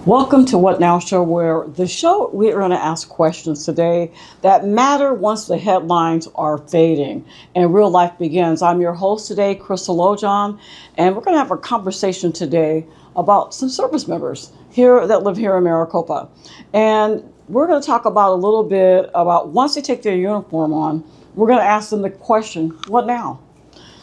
Welcome to What Now Show, where the show we're going to ask questions today that matter once the headlines are fading and real life begins. I'm your host today, Chrystal O'Jon, and we're going to have a conversation today about some service members here that live here in Maricopa. And we're going to talk about a little bit about once they take their uniform on, we're going to ask them the question, what now?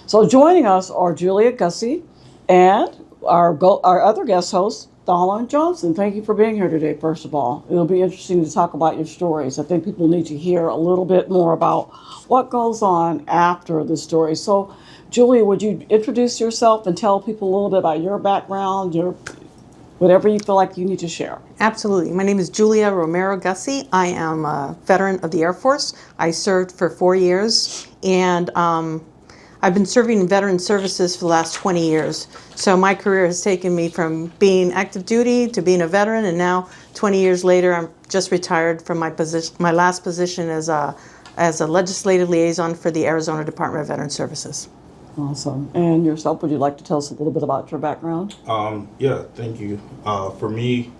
So joining us are Julia Gusse and our other guest host, Tholin Johnson. Thank you for being here today, first of all. It'll be interesting to talk about your stories. I think people need to hear a little bit more about what goes on after the story. So, Julia, would you introduce yourself and tell people a little bit about your background, your whatever you feel like you need to share? Absolutely. My name is Julia Romero Gusse. I am a veteran of the Air Force. I served for 4 years, and I've been serving in veteran services for the last 20 years. So my career has taken me from being active duty to being a veteran, and now 20 years later, I'm just retired from my position, my last position as a legislative liaison for the Arizona Department of Veteran Services. Awesome. And yourself, would you like to tell us a little bit about your background? Yeah, thank you. For me,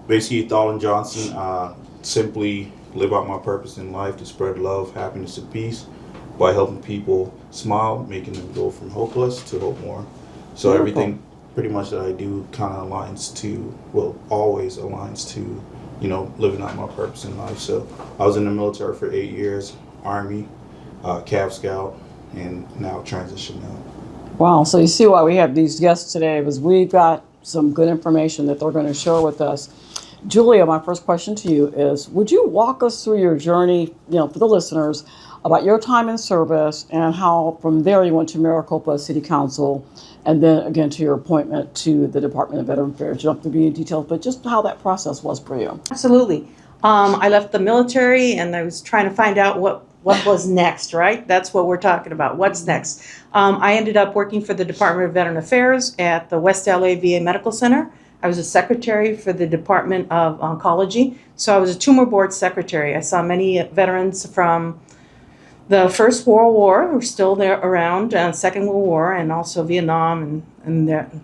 basically Tholin Johnson, simply live out my purpose in life to spread love, happiness, and peace by helping people smile, making them go from hopeless to hope more. So Beautiful. Everything pretty much that I do kind of aligns to, well, always aligns to, living out my purpose in life. So I was in the military for 8 years, Army, Cav Scout, and now transition now. Wow. So you see why we have these guests today, because we've got some good information that they're going to share with us. Julia, my first question to you is, would you walk us through your journey, for the listeners, about your time in service and how from there you went to Maricopa City Council and then again to your appointment to the Department of Veteran Affairs? You don't have to be in details, but just how that process was for you. Absolutely. I left the military and I was trying to find out what was next, right? That's what we're talking about. What's next? I ended up working for the Department of Veteran Affairs at the West LA VA Medical Center. I was a secretary for the Department of Oncology. So I was a tumor board secretary. I saw many veterans from the First World War who are still there around, Second World War, and also Vietnam. And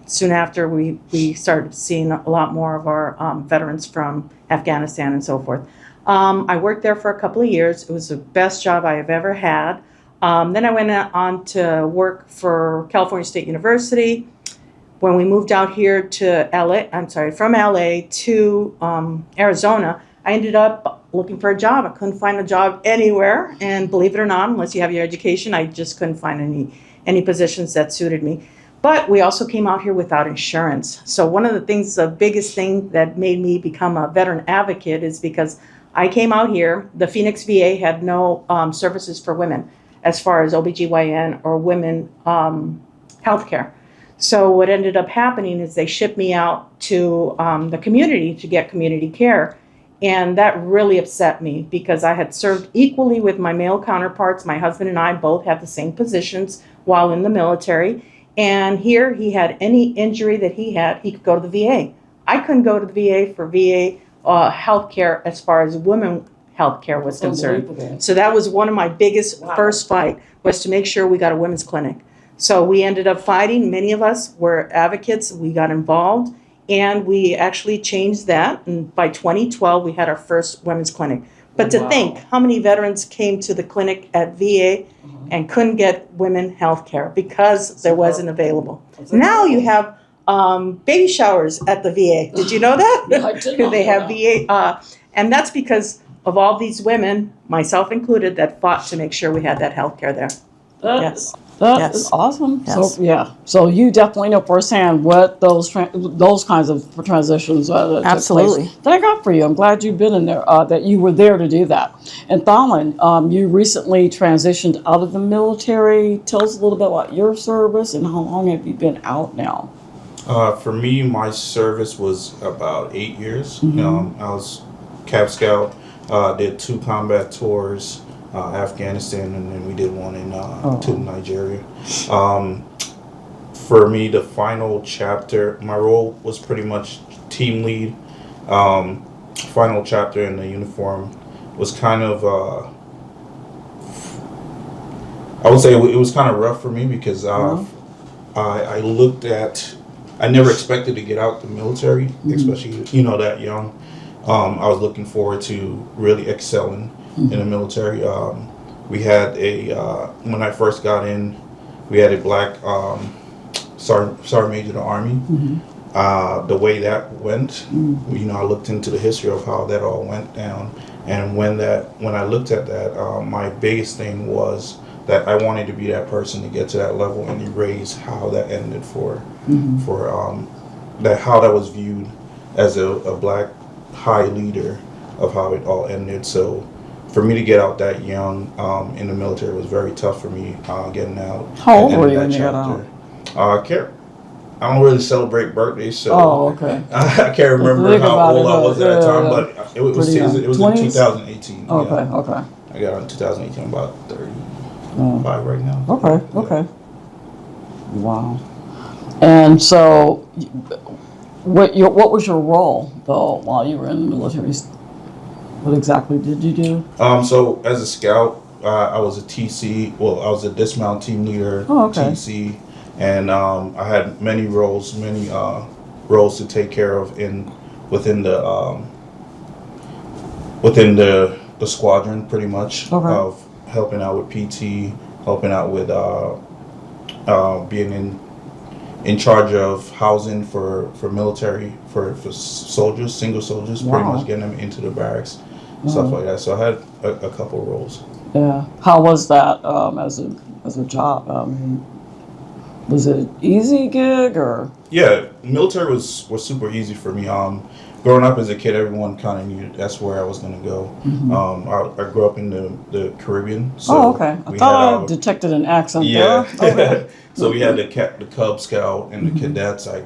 soon after, we started seeing a lot more of our veterans from Afghanistan and so forth. I worked there for a couple of years. It was the best job I have ever had. Then I went on to work for California State University. When we moved out here to from LA to Arizona, I ended up looking for a job. I couldn't find a job anywhere, and believe it or not, unless you have your education, I just couldn't find any positions that suited me. But we also came out here without insurance. So one of the things, the biggest thing that made me become a veteran advocate is because I came out here, the Phoenix VA had no services for women as far as OBGYN or women healthcare. So what ended up happening is they shipped me out to the community to get community care. And that really upset me because I had served equally with my male counterparts. My husband and I both had the same positions while in the military. And here he had any injury that he had, he could go to the VA. I couldn't go to the VA for VA health care as far as women health care was concerned. So that was one of my biggest first fight, was to make sure we got a women's clinic. So we ended up fighting. Many of us were advocates. We got involved. And we actually changed that. And by 2012, we had our first women's clinic. But to think how many veterans came to the clinic at VA and couldn't get women health care because there wasn't available. Now you have baby showers at the VA. Did you know that? No, I did not They know have VA. And that's because of all these women, myself included, that fought to make sure we had that health care there. Yes. That is awesome. Yes. So you definitely know firsthand what those kinds of transitions Absolutely. took place. Thank God for you. I'm glad you've been in there, that you were there to do that. And Tholin, you recently transitioned out of the military. Tell us a little bit about your service and how long have you been out now? For me, my service was about 8 years. I was Cav Scout, did 2 combat tours, Afghanistan, and then we did one to Nigeria. For me, the final chapter, my role was pretty much team lead. Final chapter in the uniform was kind of, I would say it was kind of rough for me because I looked at I never expected to get out the military, especially that young. I was looking forward to really excelling in the military. We had when I first got in, we had a black sergeant major of the Army. The way that went, I looked into the history of how that all went down, and when I looked at that, my biggest thing was that I wanted to be that person to get to that level and erase how that ended for how that was viewed as a black high leader of how it all ended. So for me to get out that young in the military was very tough for me getting out. How old were you when you got out? I don't really celebrate birthdays, so okay. I can't remember how old I was at that time, but it was in 2018. Okay, yeah. okay. I got out in 2018. I'm about 35 right now. Okay. Wow. And so, what was your role though while you were in the military? What exactly did you do? So as a scout, I was a TC. Well, I was a dismount team leader. TC. And I had many roles to take care of within the squadron, pretty much, of helping out with PT, helping out with being in charge of housing for military for soldiers, single soldiers, pretty much getting them into the barracks, stuff like that. So I had a couple of roles. Yeah. How was that as a job? Was it an easy gig or? Yeah, military was super easy for me. Growing up as a kid, everyone kind of knew that's where I was going to go. I grew up in the Caribbean. So okay. I thought I detected an accent there. Okay. So we had the Cub Scout and the cadets. I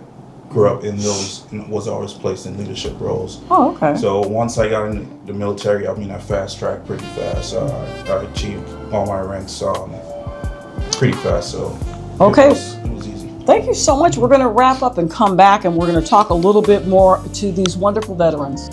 grew up in those and was always placed in leadership roles. Oh, okay. So once I got in the military, I fast-tracked pretty fast. I achieved all my ranks pretty fast, so okay. It was easy. Thank you so much. We're going to wrap up and come back, and we're going to talk a little bit more to these wonderful veterans.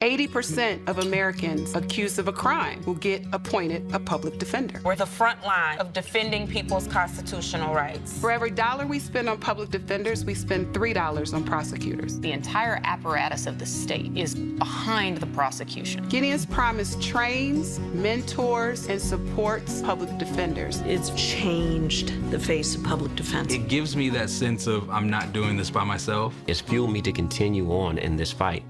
80% of Americans accused of a crime will get appointed a public defender. We're the front line of defending people's constitutional rights. For every dollar we spend on public defenders, we spend $3 on prosecutors. The entire apparatus of the state is behind the prosecution. Gideon's Promise trains, mentors, and supports public defenders. It's changed the face of public defense. It gives me that sense of I'm not doing this by myself. It's fueled me to continue on in this fight.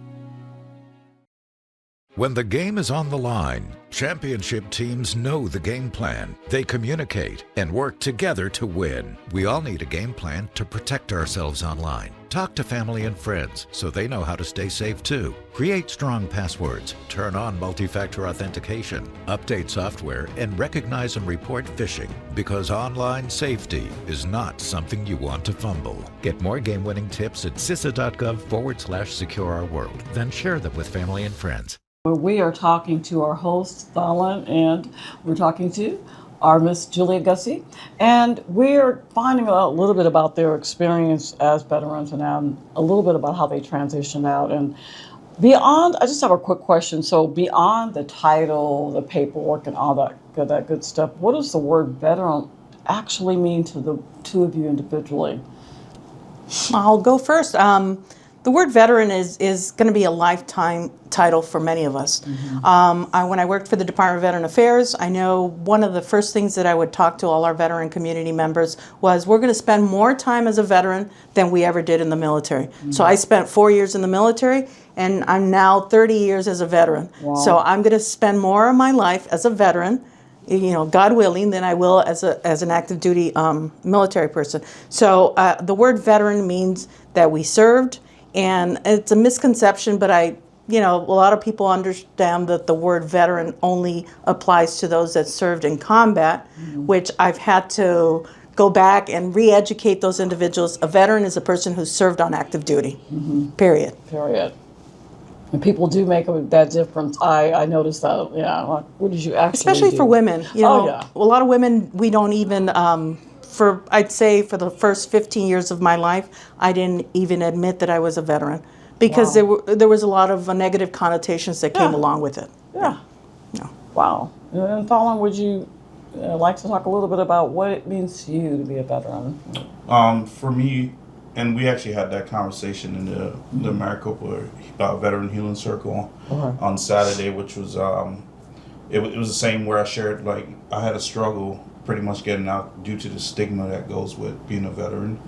When the game is on the line, championship teams know the game plan. They communicate and work together to win. We all need a game plan to protect ourselves online. Talk to family and friends so they know how to stay safe too. Create strong passwords, turn on multi-factor authentication, update software, and recognize and report phishing, because online safety is not something you want to fumble. Get more game-winning tips at cisa.gov/secure our world. Then share them with family and friends. We are talking to our host, Tholin, and we're talking to our Miss Julia Gusse, and we're finding out a little bit about their experience as veterans and a little bit about how they transitioned out. And beyond, I just have a quick question. So beyond the title, the paperwork, and all that good stuff, what does the word veteran actually mean to the two of you individually? I'll go first. The word veteran is going to be a lifetime title for many of us. When I worked for the Department of Veteran Affairs, I know one of the first things that I would talk to all our veteran community members was, we're going to spend more time as a veteran than we ever did in the military. So I spent 4 years in the military, and I'm now 30 years as a veteran. Wow. So I'm going to spend more of my life as a veteran, God willing, than I will as an active duty military person. So the word veteran means that we served. And it's a misconception, but a lot of people understand that the word veteran only applies to those that served in combat, which I've had to go back and re-educate those individuals. A veteran is a person who served on active duty, period. And people do make that difference. I noticed that, yeah. What did you actually Especially do? for women. A lot of women, we don't even... I'd say for the first 15 years of my life, I didn't even admit that I was a veteran, because there was a lot of negative connotations that came along with it. Yeah. Wow. And Tholin, would you like to talk a little bit about what it means to you to be a veteran? For me, and we actually had that conversation in the Maricopa Veteran Healing Circle on Saturday, which was it was the same where I shared, like, I had a struggle pretty much getting out due to the stigma that goes with being a veteran,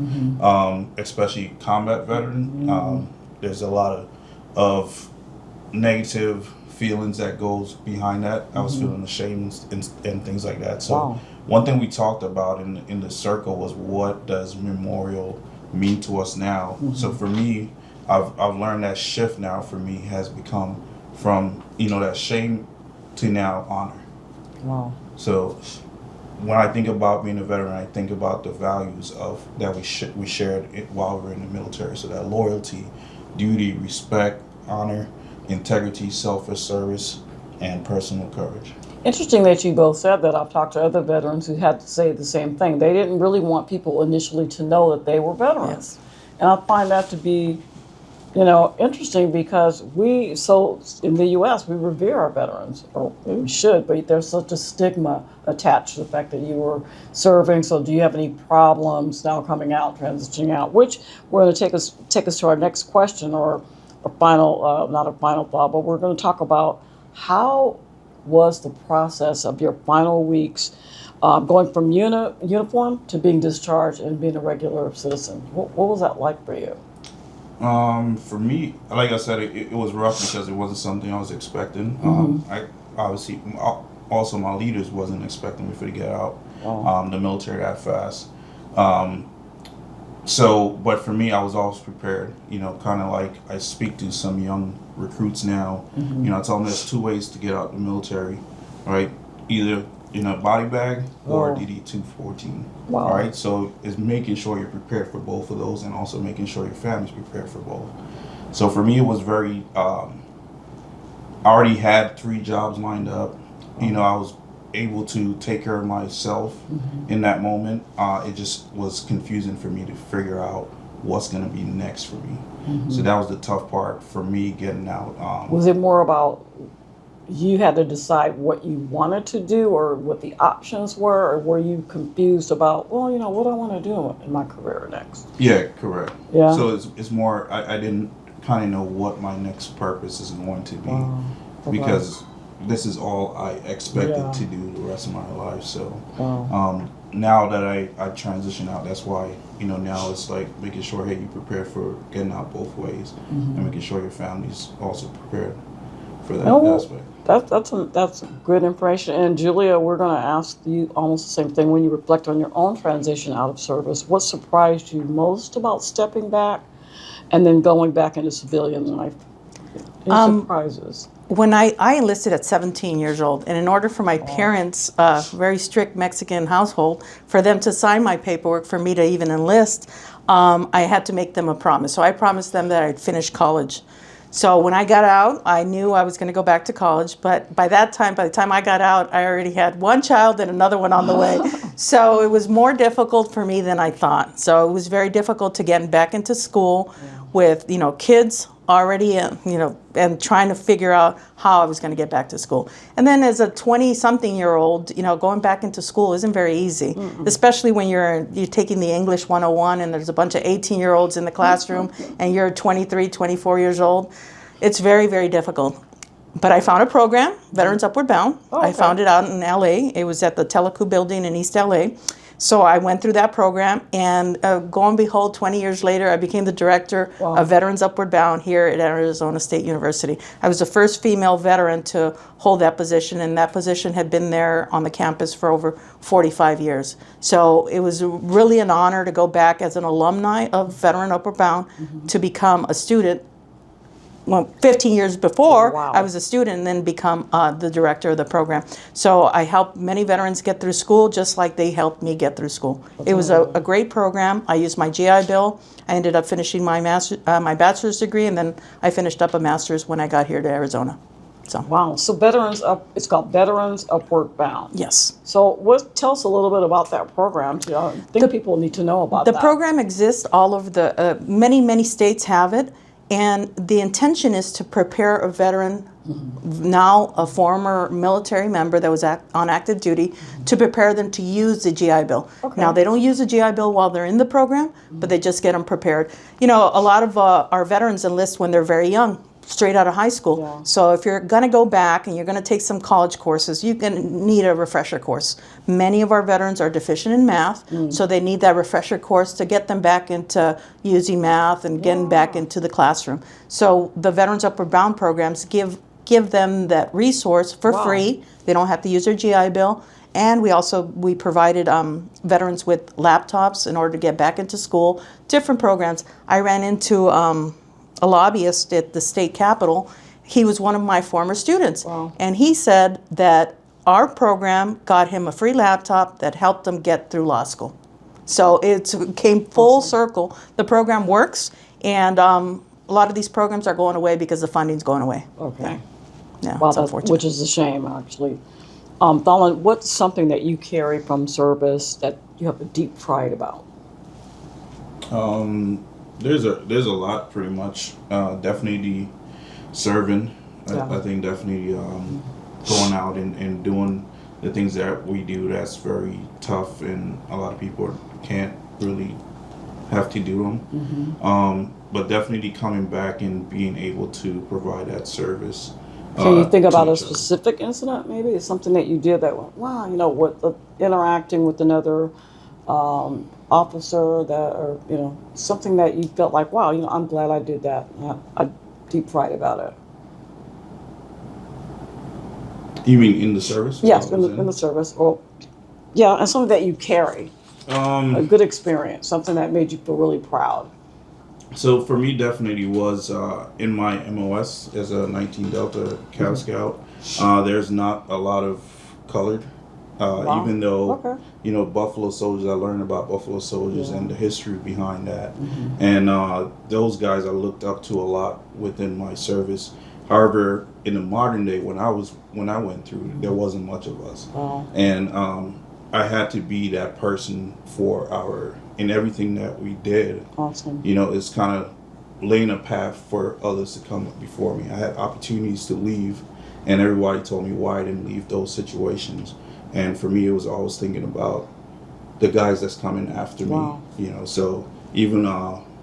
especially combat veteran. There's a lot of negative feelings that goes behind that. I was feeling ashamed and things like that. So one thing we talked about in the circle was, what does memorial mean to us now? So for me, I've learned that shift now for me has become from, that shame to now honor. Wow. So when I think about being a veteran, I think about the values of that we shared while we were in the military. So that loyalty, duty, respect, honor, integrity, selfless service, and personal courage. Interesting that you both said that. I've talked to other veterans who had to say the same thing. They didn't really want people initially to know that they were veterans. Yes. And I find that to be, interesting, because in the U.S., we revere our veterans, or we should, but there's such a stigma attached to the fact that you were serving. So do you have any problems now coming out, transitioning out? Which we're going to take us to our next question, or a final, not a final thought, but we're going to talk about how was the process of your final weeks going from uniform to being discharged and being a regular citizen. What was that like for you? For me, like I said, it was rough because it wasn't something I was expecting. I obviously, also my leaders wasn't expecting me to get out the military that fast. But for me, I was always prepared, kind of like I speak to some young recruits now. I tell them there's two ways to get out the military, right? Either in a body bag or DD-214. Wow. All right, so it's making sure you're prepared for both of those, and also making sure your family's prepared for both. So for me, it was very, I already had 3 jobs lined up. I was able to take care of myself in that moment. It just was confusing for me to figure out what's going to be next for me. So that was the tough part for me getting out. Was it more about you had to decide what you wanted to do, or what the options were, or were you confused about, what I want to do in my career next? Yeah, correct. Yeah. So it's more, I didn't kind of know what my next purpose is going to be, because this is all I expected to do the rest of my life. So now that I transition out, that's why, now it's like making sure, hey, you prepare for getting out both ways, and making sure your family's also prepared for that aspect. That's good information. And Julia, we're going to ask you almost the same thing. When you reflect on your own transition out of service, what surprised you most about stepping back and then going back into civilian life? Any surprises? When I enlisted at 17 years old, and in order for my parents, very strict Mexican household, for them to sign my paperwork for me to even enlist, I had to make them a promise. So I promised them that I'd finish college. So when I got out, I knew I was going to go back to college. But by the time I got out, I already had 1 child and another one on the way. So it was more difficult for me than I thought. So it was very difficult to get back into school with, kids already, and trying to figure out how I was going to get back to school. And then as a 20-something-year-old, going back into school isn't very easy, especially when you're taking the English 101 and there's a bunch of 18-year-olds in the classroom and you're 23, 24 years old. It's very, very difficult. But I found a program, Veterans Upward Bound. I found it out in LA. It was at the Telecu building in East LA. So I went through that program, and lo and behold, 20 years later, I became the director of Veterans Upward Bound here at Arizona State University. I was the first female veteran to hold that position, and that position had been there on the campus for over 45 years. So it was really an honor to go back as an alumni of Veteran Upward Bound to become a student. Well, 15 years before, I was a student and then become the director of the program. So I helped many veterans get through school just like they helped me get through school. It was a great program. I used my GI Bill. I ended up finishing my bachelor's degree, and then I finished up a master's when I got here to Arizona. So. Wow. So it's called Veterans Upward Bound. Yes. So tell us a little bit about that program. I think people need to know about that. The program exists all over many, many states have it. And the intention is to prepare a veteran, now a former military member that was on active duty, to prepare them to use the GI Bill. Okay. Now, they don't use the GI Bill while they're in the program, but they just get them prepared. You know, a lot of our veterans enlist when they're very young, straight out of high school. Yeah. So if you're going to go back and you're going to take some college courses, you're going to need a refresher course. Many of our veterans are deficient in math, so they need that refresher course to get them back into using math and getting back into the classroom. So the Veterans Upward Bound programs give them that resource for free. They don't have to use their GI Bill. And we provided veterans with laptops in order to get back into school, different programs. I ran into a lobbyist at the state capitol. He was one of my former students. Wow. And he said that our program got him a free laptop that helped him get through law school. So it came full circle. The program works, and a lot of these programs are going away because the funding's going away. Okay. Yeah, Wow, it's unfortunate. which is a shame, actually. Tholin, what's something that you carry from service that you have a deep pride about? There's a lot, pretty much. Definitely serving. I think definitely going out and doing the things that we do. That's very tough, and a lot of people can't really have to do them. But definitely coming back and being able to provide that service. Can you think to about a each other. specific incident, maybe? It's something that you did that went, wow, you know, with interacting with another officer that, or, you know, something that you felt like, wow, you know, I'm glad I did that. I have deep pride about it. You mean in the service? Yes, What was in the service. Or, yeah, and something that you carry. A good experience, something that made you feel really proud. So for me, definitely was in my MOS as a 19 Delta Cav Scout. There's not a lot of colored, even though you know, Buffalo Soldiers. I learned about Buffalo Soldiers and the history behind that, and those guys I looked up to a lot within my service. However, in the modern day, when I went through, there wasn't much of us, and I had to be that person for in everything that we did. Awesome. You know, it's kind of laying a path for others to come before me. I had opportunities to leave, and everybody told me why I didn't leave those situations. And for me, it was always thinking about the guys that's coming after me. You know, so even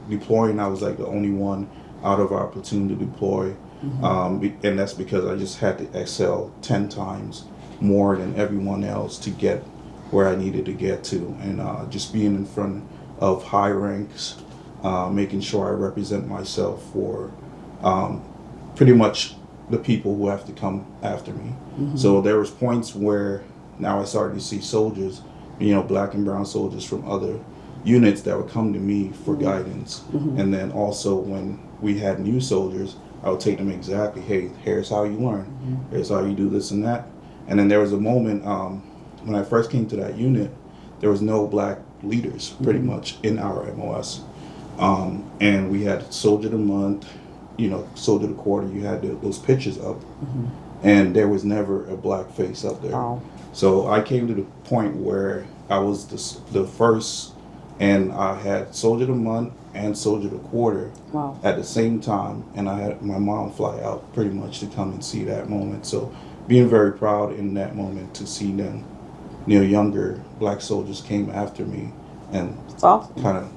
deploying, I was like the only one out of our platoon to deploy, and that's because I just had to excel 10 times more than everyone else to get where I needed to get to, and just being in front of high ranks, making sure I represent myself for pretty much the people who have to come after me. So there was points where now I started to see soldiers, you know, black and brown soldiers from other units that would come to me for guidance. And then also when we had new soldiers, I would take them exactly, hey, here's how you learn, here's how you do this and that. And then there was a moment when I first came to that unit, there was no black leaders pretty much in our MOS. And we had Soldier of the Month, you know, Soldier of the Quarter, you had those pictures up, and there was never a black face up there. So I came to the point where I was the first, and I had Soldier of the Month and Soldier of the Quarter at the same time, and I had my mom fly out pretty much to come and see that moment. So being very proud in that moment to see them, you know, younger black soldiers came after me, and kind of,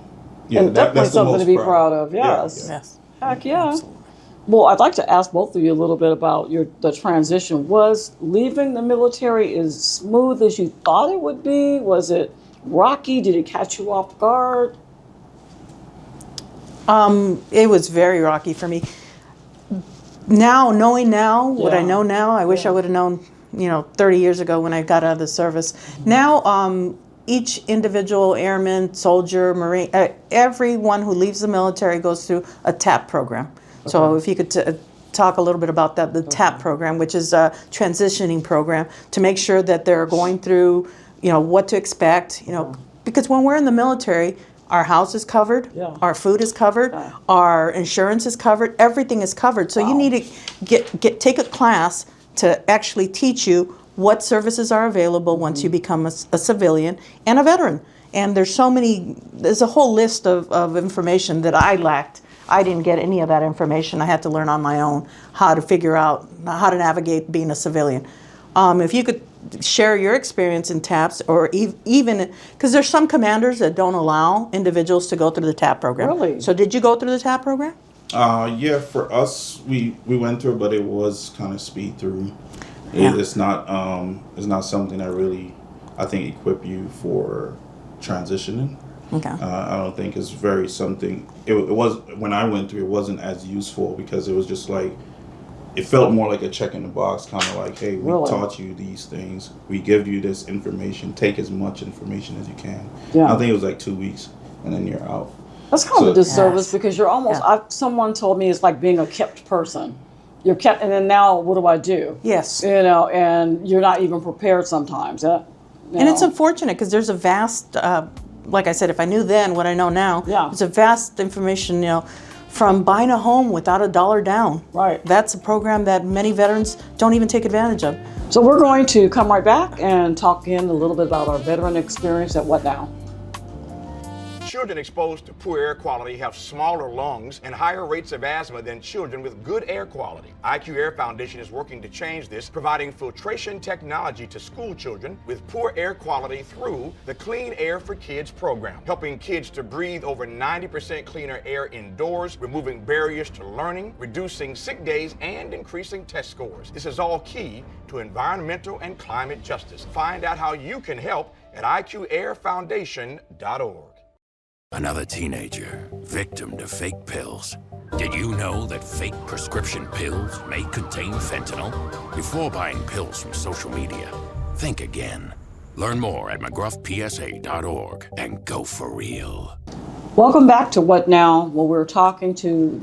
and definitely that's something to be proud of. Yes. Yes. Heck yeah. Well, I'd like to ask both of you a little bit about the transition. Was leaving the military as smooth as you thought it would be? Was it rocky? Did it catch you off guard? It was very rocky for me. Knowing what I know now, I wish I would have known, 30 years ago when I got out of the service. Now, each individual airman, soldier, Marine, everyone who leaves the military goes through a TAP program. Okay. So if you could talk a little bit about that, the TAP program, which is a transitioning program to make sure that they're going through, what to expect, because when we're in the military, our house is covered, our food is covered, our insurance is covered, everything is covered. So you need to take a class to actually teach you what services are available once you become a civilian and a veteran. And there's a whole list of information that I lacked I didn't get any of that information. I had to learn on my own how to figure out how to navigate being a civilian. If you could share your experience in TAPS, or even, because there's some commanders that don't allow individuals to go through the TAP program. Really? So did you go through the TAP program? Yeah, for us, we went through it, but it was kind of speed through. Yeah. It's not something that really, I think, equip you for transitioning. Okay. I don't think it's very something. It was, when I went through, it wasn't as useful because it was just like, it felt more like a check in the box, kind of like, hey, we Really? taught you these things. We give you this information. Take as much information as you can. Yeah. I think it was like 2 weeks, and then you're out. That's kind of a So- disservice Yes. because you're almost. Someone told me it's like being a kept person. You're kept, and then now what do I do? Yes. You know, and you're not even prepared sometimes. And it's unfortunate because there's a vast, like I said, if I knew then what I know now, Yeah. there's a vast information, from buying a home without a dollar down. Right. That's a program that many veterans don't even take advantage of. So we're going to come right back and talk in a little bit about our veteran experience at What Now? Children exposed to poor air quality have smaller lungs and higher rates of asthma than children with good air quality. IQ Air Foundation is working to change this, providing filtration technology to school children with poor air quality through the Clean Air for Kids program, helping kids to breathe over 90% cleaner air indoors, removing barriers to learning, reducing sick days, and increasing test scores. This is all key to environmental and climate justice. Find out how you can help at IQAirFoundation.org. Another teenager, victim to fake pills. Did you know that fake prescription pills may contain fentanyl? Before buying pills from social media, think again. Learn more at McGruffPSA.org and go for real. Welcome back to What Now, where we're talking to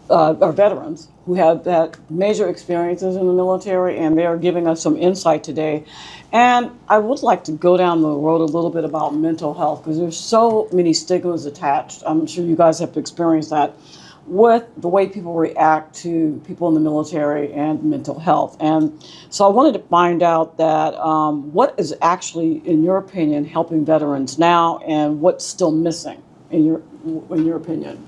our veterans who have had major experiences in the military, and they are giving us some insight today. And I would like to go down the road a little bit about mental health, because there's so many stigmas attached. I'm sure you guys have experienced that with the way people react to people in the military and mental health. And so I wanted to find out that what is actually, in your opinion, helping veterans now, and what's still missing in your opinion?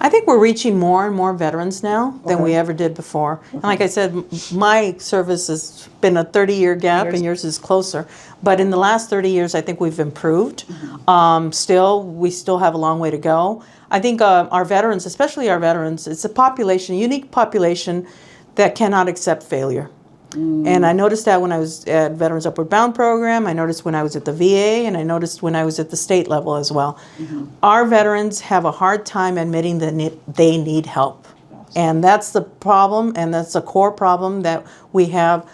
I think we're reaching more and more veterans now than we ever did before. And like I said, my service has been a 30-year gap, and yours is closer. But in the last 30 years, I think we've improved. We still have a long way to go. I think our veterans, especially our veterans, it's a unique population that cannot accept failure. And I noticed that when I was at Veterans Upward Bound program, I noticed when I was at the VA, and I noticed when I was at the state level as well. Our veterans have a hard time admitting that they need help. And that's the problem, and that's a core problem that we have,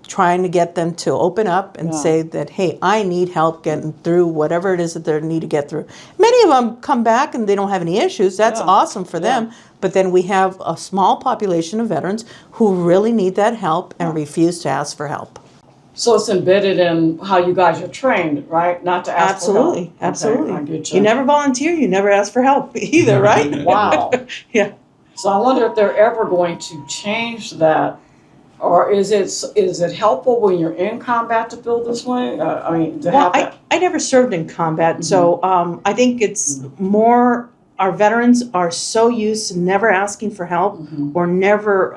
trying to get them to open up and say that, hey, I need help getting through whatever it is that they need to get through. Many of them come back and they don't have any issues. That's awesome for them. But then we have a small population of veterans who really need that help and refuse to ask for help. So it's embedded in how you guys are trained, right? Not to ask for help. Absolutely. I get You never volunteer, you never ask for help either, right? Wow. Yeah. So I wonder if they're ever going to change that, or is it helpful when you're in combat to feel this way? I never served in combat, so I think it's more. Our veterans are so used to never asking for help or never,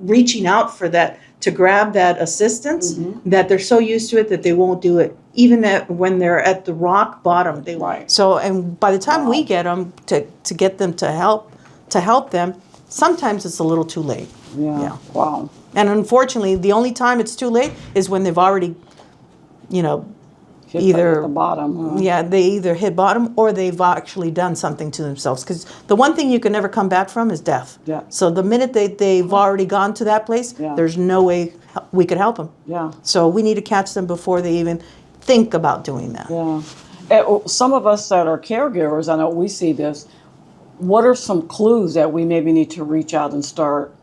reaching out for that, to grab that assistance, that they're so used to it that they won't do it, even when they're at the rock bottom. So, and by the time we get them to get them to help them, sometimes it's a little too late. Yeah. Wow. And unfortunately, the only time it's too late is when they've already, Hit either the bottom. they either hit bottom or they've actually done something to themselves. Because the one thing you can never come back from is death. Yeah. So the minute they've already gone to that place, there's no way we could help them. Yeah. So we need to catch them before they even think about doing that. Yeah. And some of us that are caregivers, I know we see this. What are some clues that we maybe need to reach out and start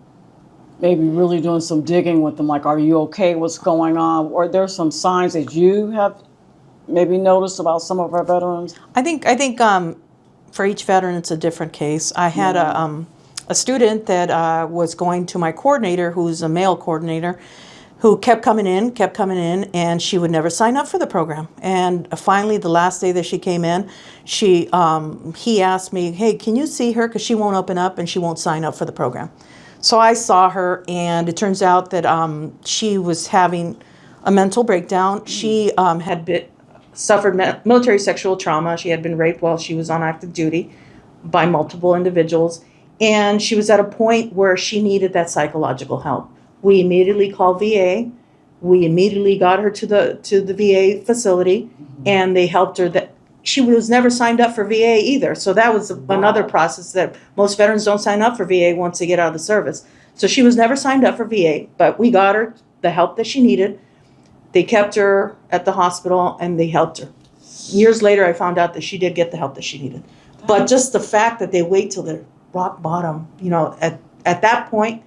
maybe really doing some digging with them? Like, are you okay? What's going on? Or there's some signs that you have maybe noticed about some of our veterans? I think for each veteran, it's a different case. I had a student that was going to my coordinator, who's a male coordinator, who kept coming in, and she would never sign up for the program. And finally, the last day that she came in, he asked me, hey, can you see her? Because she won't open up and she won't sign up for the program. So I saw her, and it turns out that she was having a mental breakdown. She had suffered military sexual trauma. She had been raped while she was on active duty by multiple individuals. And she was at a point where she needed that psychological help. We immediately called VA. We immediately got her to the VA facility, and they helped her. That she was never signed up for VA either. So that was another process that most veterans don't sign up for VA once they get out of the service. So she was never signed up for VA, but we got her the help that she needed. They kept her at the hospital, and they helped her. Years later, I found out that she did get the help that she needed. But just the fact that they wait till they're rock bottom, at that point,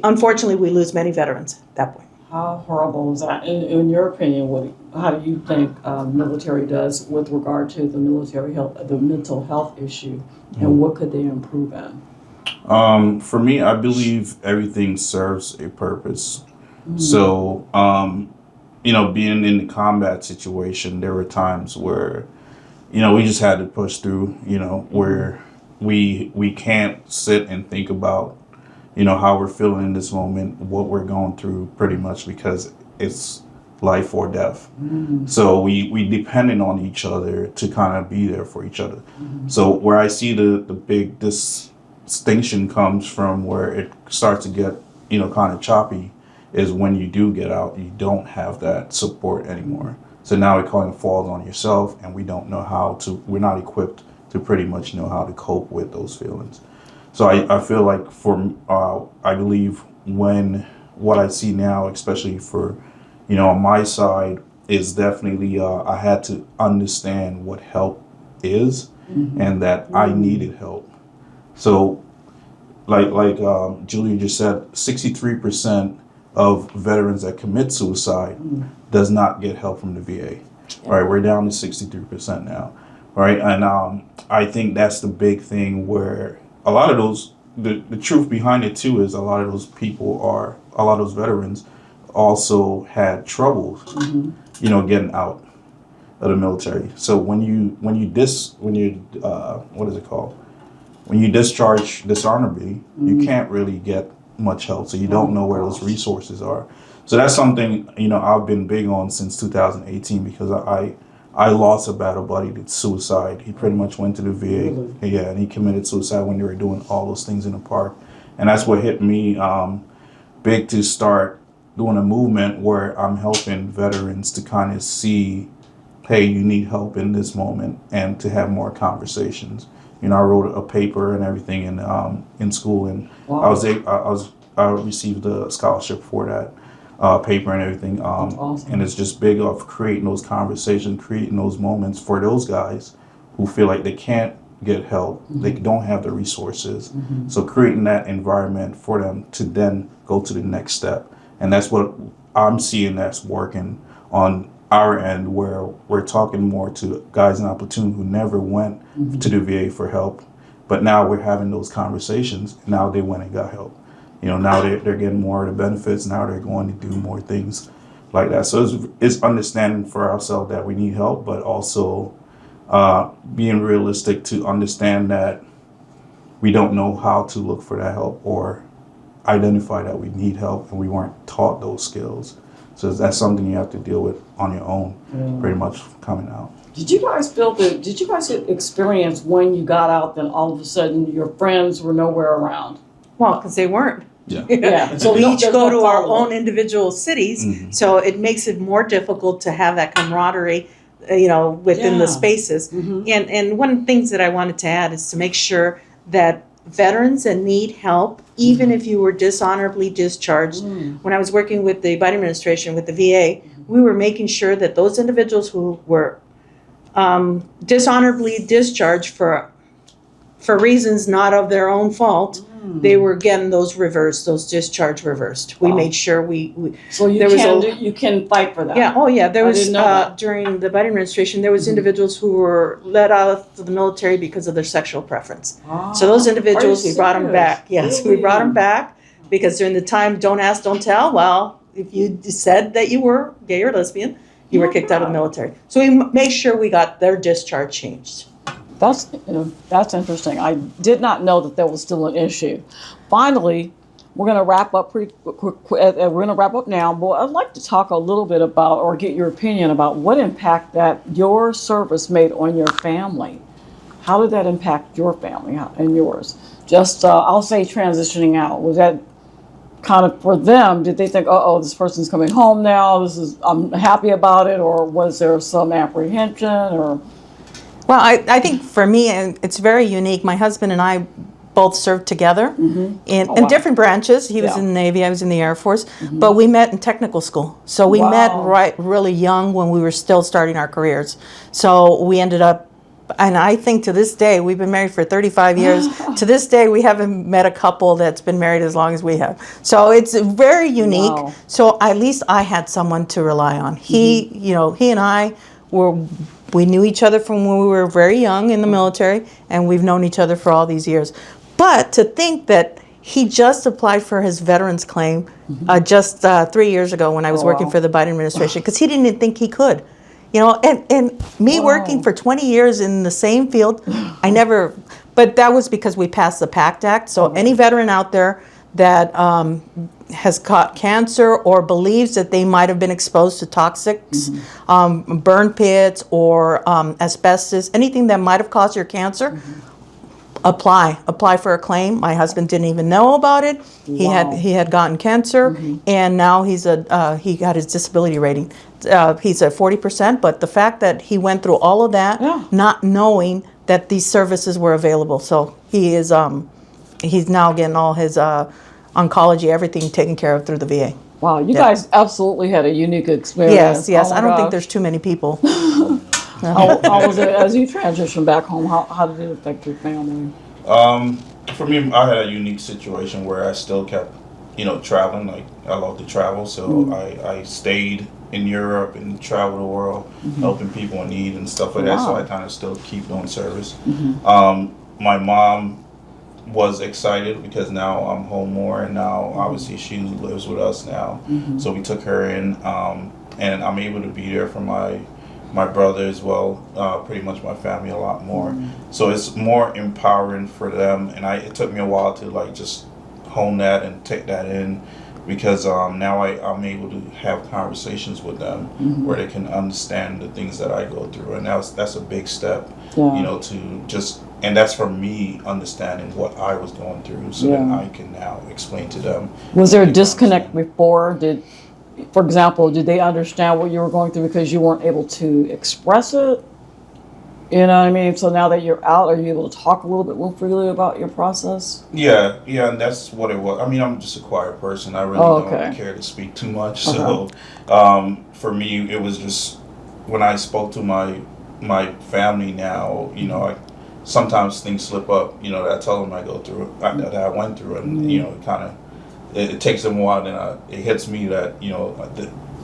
unfortunately we lose many veterans at that point. How horrible is that? In your opinion, how do you think military does with regard to the military health, the mental health issue, and what could they improve in? For me, I believe everything serves a purpose. So, being in the combat situation, there were times where, we just had to push through, where we can't sit and think about, how we're feeling in this moment, what we're going through, pretty much because it's life or death. So we depended on each other to kind of be there for each other. So where I see the big distinction comes from, where it starts to get, kind of choppy, is when you do get out, you don't have that support anymore. So now it kind of falls on yourself, and we don't know we're not equipped to pretty much know how to cope with those feelings. So I feel like I believe what I see now, especially for, on my side, is definitely I had to understand what help is, and that I needed help. So like Julia just said, 63% of veterans that commit suicide does not get help from the VA. Right, we're down to 63% now. Right, and I think that's the big thing, where a lot of those, the truth behind it too is a lot of those veterans also had trouble, getting out of the military. So when you discharge dishonorably, you can't really get much help. So you don't know where those resources are. So that's something, I've been big on since 2018, because I lost a battle buddy to suicide. He pretty much went to the VA, and he committed suicide when they were doing all those things in the park. And that's what hit me big, to start doing a movement where I'm helping veterans to kind of see, hey, you need help in this moment, and to have more conversations. I wrote a paper and everything in school, and I received a scholarship for that paper and everything. Awesome. And it's just big of creating those conversations, creating those moments for those guys who feel like they can't get help, they don't have the resources. So creating that environment for them to then go to the next step. And that's what I'm seeing that's working on our end, where we're talking more to guys in our platoon who never went to the VA for help, but now we're having those conversations. Now they went and got help. Now they're getting more of the benefits. Now they're going to do more things like that. So it's understanding for ourselves that we need help, but also being realistic to understand that we don't know how to look for that help or identify that we need help, and we weren't taught those skills. So that's something you have to deal with on your own, pretty much coming out. Did you guys experience when you got out, then all of a sudden your friends were nowhere around? Well, because they weren't. Yeah. So we each go to our own individual cities, so it makes it more difficult to have that camaraderie, within the spaces. And one of the things that I wanted to add is to make sure that veterans that need help, even if you were dishonorably discharged. When I was working with the Biden administration, with the VA, we were making sure that those individuals who were dishonorably discharged for reasons not of their own fault, they were getting those discharge reversed. We made sure So you can fight for that. Yeah. Oh, yeah. There was that. During the Biden administration, there was individuals who were let out of the military because of their sexual preference. So those individuals, we brought them back. Yes, we brought them back. because during the time, don't ask, don't tell, well, if you said that you were gay or lesbian, you were kicked out of the military. So we made sure we got their discharge changed. That's interesting. I did not know that was still an issue. Finally, we're going to wrap up pretty quick. We're going to wrap up now, but I'd like to talk a little bit about, or get your opinion about, what impact that your service made on your family. How did that impact your family and yours? Just, I'll say, transitioning out. Was that kind of for them? Did they think, oh, this person's coming home now, I'm happy about it, or was there some apprehension? Or well, I think for me, it's very unique. My husband and I both served together in different branches. He was in the Navy, I was in the Air Force, but we met in technical school. So we met really young when we were still starting our careers. So we ended up, and I think to this day, we've been married for 35 years. To this day, we haven't met a couple that's been married as long as we have. So it's very unique. Wow. So at least I had someone to rely on. He and I we knew each other from when we were very young in the military, and we've known each other for all these years. But to think that he just applied for his veterans claim just 3 years ago when I was working for the Biden administration, because he didn't even think he could. And me working for 20 years in the same field, but that was because we passed the PACT Act. So any veteran out there that has caught cancer or believes that they might have been exposed to toxics, burn pits or asbestos, anything that might have caused your cancer, apply for a claim. My husband didn't even know about it. He had gotten cancer, and now he got his disability rating. He's at 40%, but the fact that he went through all of that, not knowing that these services were available, so he's now getting all his oncology, everything taken care of through the VA. Wow, you guys absolutely had a unique experience. Yes. I don't think there's too many people. How was it as you transitioned back home? How did it affect your family? For me, I had a unique situation where I still kept, traveling. Like, I love to travel, so I stayed in Europe and traveled the world, helping people in need and stuff like that. So I kind of still keep doing service. My mom was excited because now I'm home more, and now obviously she lives with us now. So we took her in, and I'm able to be there for my brother as well, pretty much my family a lot more. So it's more empowering for them, and it took me a while to just hone that and take that in, because now I'm able to have conversations with them where they can understand the things that I go through, and that's a big step, to just, and that's for me understanding what I was going through, so that I can now explain to them. Was there a disconnect before? For example, did they understand what you were going through because you weren't able to express it? You know what I mean? So now that you're out, are you able to talk a little bit more freely about your process? Yeah, and that's what it was. I mean, I'm just a quiet person. I really don't care to speak too much. So for me, it was just, when I spoke to my family now, sometimes things slip up, that I tell them I go through, that I went through, and, it takes them a while, then it hits me that,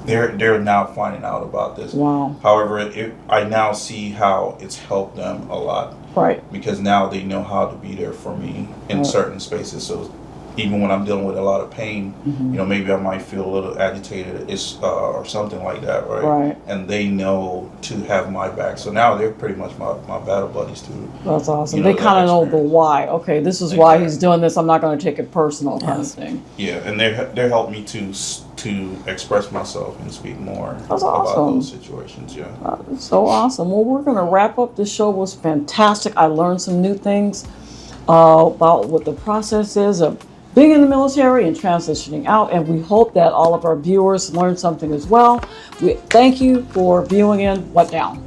they're now finding out about this. Wow. However, I now see how it's helped them a lot. Right. Because now they know how to be there for me in certain spaces. So even when I'm dealing with a lot of pain, maybe I might feel a little agitated or something like that, right? Right. And they know to have my back. So now they're pretty much my battle buddies too. That's awesome. They kind of know the why. Okay, this is why he's doing this. I'm not going to take it personal, kind of thing. Yeah, and they help me to express myself and speak more about those situations. Yeah. That's so awesome. Well, we're going to wrap up. This show was fantastic. I learned some new things about what the process is of being in the military and transitioning out, and we hope that all of our viewers learned something as well. We thank you for viewing in What Down?